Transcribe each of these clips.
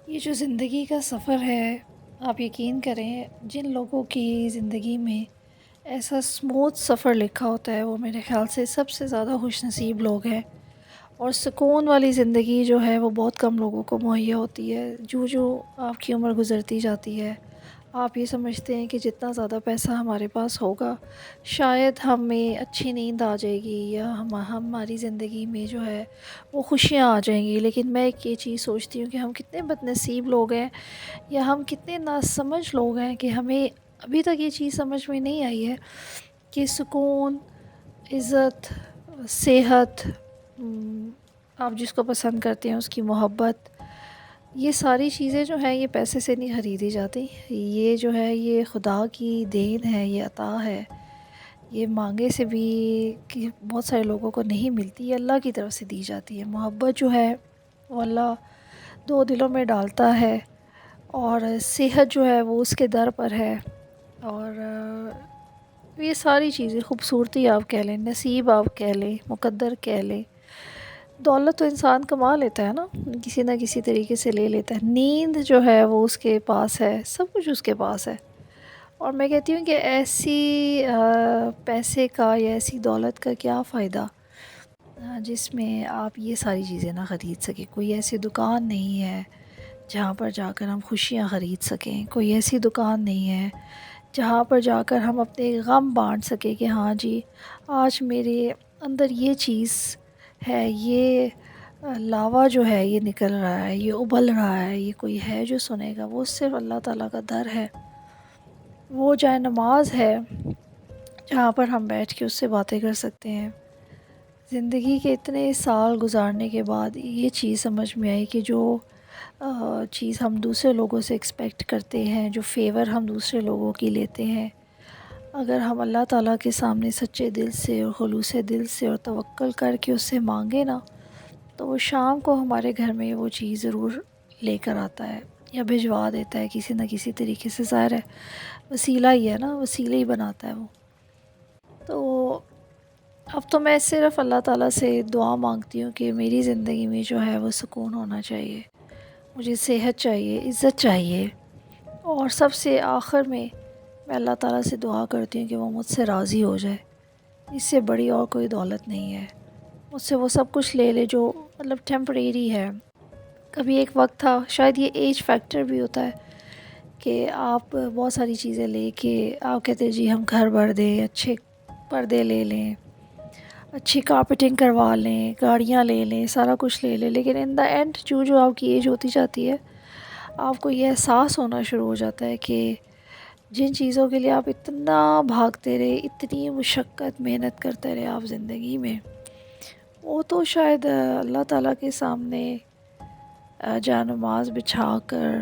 یہ جو زندگی کا سفر ہے، آپ یقین کریں جن لوگوں کی زندگی میں ایسا اسموتھ سفر لکھا ہوتا ہے وہ میرے خیال سے سب سے زیادہ خوش نصیب لوگ ہیں، اور سکون والی زندگی جو ہے وہ بہت کم لوگوں کو مہیا ہوتی ہے۔ جو جو آپ کی عمر گزرتی جاتی ہے، آپ یہ سمجھتے ہیں کہ جتنا زیادہ پیسہ ہمارے پاس ہوگا شاید ہمیں اچھی نیند آ جائے گی، یا ہماری زندگی میں جو ہے وہ خوشیاں آ جائیں گی، لیکن میں ایک یہ چیز سوچتی ہوں کہ ہم کتنے بد نصیب لوگ ہیں، یا ہم کتنے ناسمجھ لوگ ہیں کہ ہمیں ابھی تک یہ چیز سمجھ میں نہیں آئی ہے کہ سکون، عزت، صحت، آپ جس کو پسند کرتے ہیں اس کی محبت، یہ ساری چیزیں جو ہیں یہ پیسے سے نہیں خریدی جاتی۔ یہ جو ہے یہ خدا کی دین ہے، یہ عطا ہے، یہ مانگے سے بھی کہ بہت سارے لوگوں کو نہیں ملتی، یہ اللہ کی طرف سے دی جاتی ہے۔ محبت جو ہے وہ اللہ دو دلوں میں ڈالتا ہے، اور صحت جو ہے وہ اس کے در پر ہے، اور یہ ساری چیزیں، خوبصورتی آپ کہہ لیں، نصیب آپ کہہ لیں، مقدر کہہ لیں، دولت تو انسان کما لیتا ہے نا، کسی نہ کسی طریقے سے لے لیتا ہے، نیند جو ہے وہ اس کے پاس ہے، سب کچھ اس کے پاس ہے۔ اور میں کہتی ہوں کہ ایسی پیسے کا یا ایسی دولت کا کیا فائدہ جس میں آپ یہ ساری چیزیں نہ خرید سکیں۔ کوئی ایسی دکان نہیں ہے جہاں پر جا کر ہم خوشیاں خرید سکیں، کوئی ایسی دکان نہیں ہے جہاں پر جا کر ہم اپنے غم بانٹ سکیں کہ ہاں جی آج میرے اندر یہ چیز ہے، یہ لاوا جو ہے یہ نکل رہا ہے، یہ ابل رہا ہے، یہ کوئی ہے جو سنے گا؟ وہ صرف اللہ تعالیٰ کا در ہے، وہ جائے نماز ہے جہاں پر ہم بیٹھ کے اس سے باتیں کر سکتے ہیں۔ زندگی کے اتنے سال گزارنے کے بعد یہ چیز سمجھ میں آئی کہ جو چیز ہم دوسرے لوگوں سے ایکسپیکٹ کرتے ہیں، جو فیور ہم دوسرے لوگوں کی لیتے ہیں، اگر ہم اللہ تعالیٰ کے سامنے سچے دل سے اور خلوص دل سے اور توکل کر کے اس سے مانگے نا، تو وہ شام کو ہمارے گھر میں وہ چیز ضرور لے کر آتا ہے یا بھجوا دیتا ہے کسی نہ کسی طریقے سے۔ ظاہر ہے وسیلہ ہی ہے نا، وسیلہ ہی بناتا ہے وہ۔ تو اب تو میں صرف اللہ تعالیٰ سے دعا مانگتی ہوں کہ میری زندگی میں جو ہے وہ سکون ہونا چاہیے، مجھے صحت چاہیے، عزت چاہیے، اور سب سے آخر میں اللہ تعالیٰ سے دعا کرتی ہوں کہ وہ مجھ سے راضی ہو جائے۔ اس سے بڑی اور کوئی دولت نہیں ہے، مجھ سے وہ سب کچھ لے لے جو مطلب ٹیمپریری ہے۔ کبھی ایک وقت تھا، شاید یہ ایج فیکٹر بھی ہوتا ہے، کہ آپ بہت ساری چیزیں لے کے آپ کہتے ہیں جی ہم گھر بھر دیں، اچھے پردے لے لیں، اچھی کارپیٹنگ کروا لیں، گاڑیاں لے لیں، سارا کچھ لے لیں، لیکن ان دا اینڈ جو جو آپ کی ایج ہوتی جاتی ہے آپ کو یہ احساس ہونا شروع ہو جاتا ہے کہ جن چیزوں کے لیے آپ اتنا بھاگتے رہے، اتنی مشقت محنت کرتے رہے آپ زندگی میں، وہ تو شاید اللہ تعالیٰ کے سامنے جا نماز بچھا کر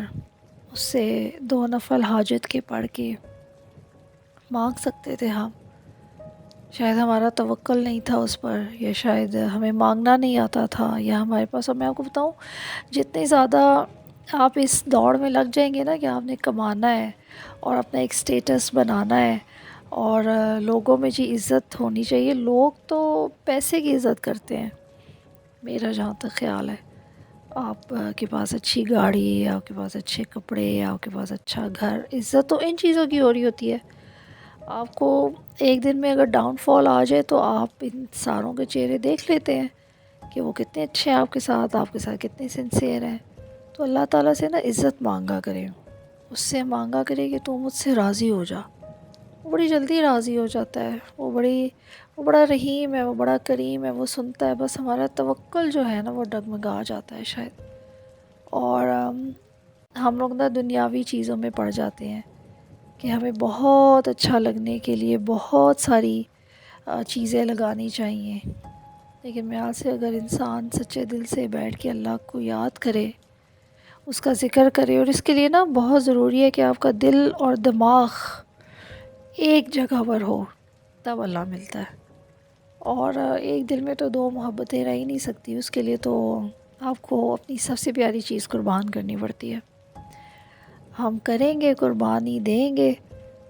اس سے دو نفل حاجت کے پڑھ کے مانگ سکتے تھے ہم۔ شاید ہمارا توکل نہیں تھا اس پر، یا شاید ہمیں مانگنا نہیں آتا تھا، یا ہمارے پاس، اور میں آپ کو بتاؤں جتنے زیادہ آپ اس دوڑ میں لگ جائیں گے نا کہ آپ نے کمانا ہے اور اپنا ایک سٹیٹس بنانا ہے، اور لوگوں میں جی عزت ہونی چاہیے، لوگ تو پیسے کی عزت کرتے ہیں میرا جہاں تک خیال ہے۔ آپ کے پاس اچھی گاڑی، آپ کے پاس اچھے کپڑے، آپ کے پاس اچھا گھر، عزت تو ان چیزوں کی ہو رہی ہوتی ہے۔ آپ کو ایک دن میں اگر ڈاؤن فال آ جائے تو آپ ان ساروں کے چہرے دیکھ لیتے ہیں کہ وہ کتنے اچھے ہیں آپ کے ساتھ کتنے سنسیئر ہیں۔ تو اللہ تعالیٰ سے نا عزت مانگا کرے، اس سے مانگا کرے کہ تو مجھ سے راضی ہو جا، وہ بڑی جلدی راضی ہو جاتا ہے، وہ بڑا رحیم ہے، وہ بڑا کریم ہے، وہ سنتا ہے، بس ہمارا توکل جو ہے نا وہ ڈگمگا جاتا ہے شاید، اور ہم لوگ نا دنیاوی چیزوں میں پڑ جاتے ہیں کہ ہمیں بہت اچھا لگنے کے لیے بہت ساری چیزیں لگانی چاہیے، لیکن میال سے اگر انسان سچے دل سے بیٹھ کے اللہ کو یاد کرے، اس کا ذکر کرے، اور اس کے لیے نا بہت ضروری ہے کہ آپ کا دل اور دماغ ایک جگہ پر ہو، تب اللہ ملتا ہے، اور ایک دل میں تو دو محبتیں رہ ہی نہیں سکتی، اس کے لیے تو آپ کو اپنی سب سے پیاری چیز قربان کرنی پڑتی ہے۔ ہم کریں گے، قربانی دیں گے،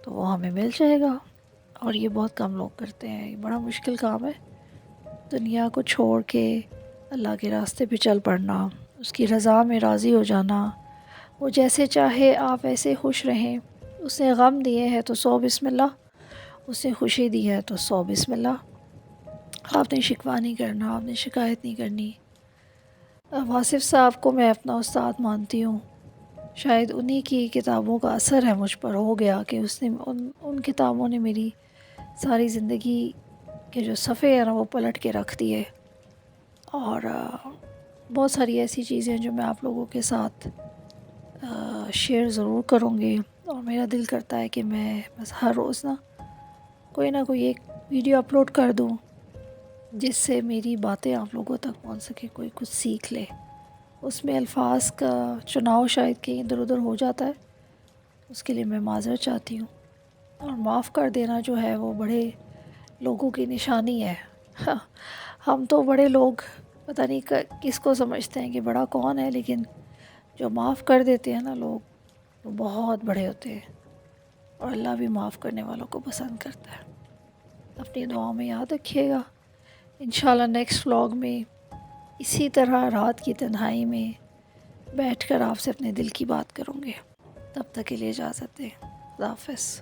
تو وہ ہمیں مل جائے گا، اور یہ بہت کم لوگ کرتے ہیں، یہ بڑا مشکل کام ہے، دنیا کو چھوڑ کے اللہ کے راستے پہ چل پڑنا، اس کی رضا میں راضی ہو جانا، وہ جیسے چاہے آپ ویسے خوش رہیں. اس نے غم دیے ہیں تو 100 بسم اللہ، اس نے خوشی دی ہے تو 100 بسم اللہ. آپ نے شکوہ نہیں کرنا، آپ نے شکایت نہیں کرنی. واصف صاحب کو میں اپنا استاد مانتی ہوں. شاید انہی کی کتابوں کا اثر ہے مجھ پر ہو گیا کہ اس نے ان کتابوں نے میری ساری زندگی کے جو صفحے ہیں نا وہ پلٹ کے رکھ دیے. اور بہت ساری ایسی چیزیں جو میں آپ لوگوں کے ساتھ شیئر ضرور کروں گی. اور میرا دل کرتا ہے کہ میں بس ہر روز کوئی نہ کوئی ایک ویڈیو اپلوڈ کر دوں جس سے میری باتیں آپ لوگوں تک پہنچ سکے، کوئی کچھ سیکھ لے. اس میں الفاظ کا چناؤ شاید کہیں ادھر ادھر ہو جاتا ہے، اس کے لیے میں معذرت چاہتی ہوں. اور معاف کر دینا جو ہے وہ بڑے لوگوں کی نشانی ہے. ہم تو بڑے لوگ پتہ نہیں کس کو سمجھتے ہیں کہ بڑا کون ہے، لیکن جو معاف کر دیتے ہیں نا لوگ وہ بہت بڑے ہوتے ہیں. اور اللہ بھی معاف کرنے والوں کو پسند کرتا ہے. اپنی دعاؤں میں یاد رکھیے گا. انشاءاللہ نیکسٹ ولاگ میں اسی طرح رات کی تنہائی میں بیٹھ کر آپ سے اپنے دل کی بات کروں گے. تب تک کے لیے اجازت دیں. خدا حافظ.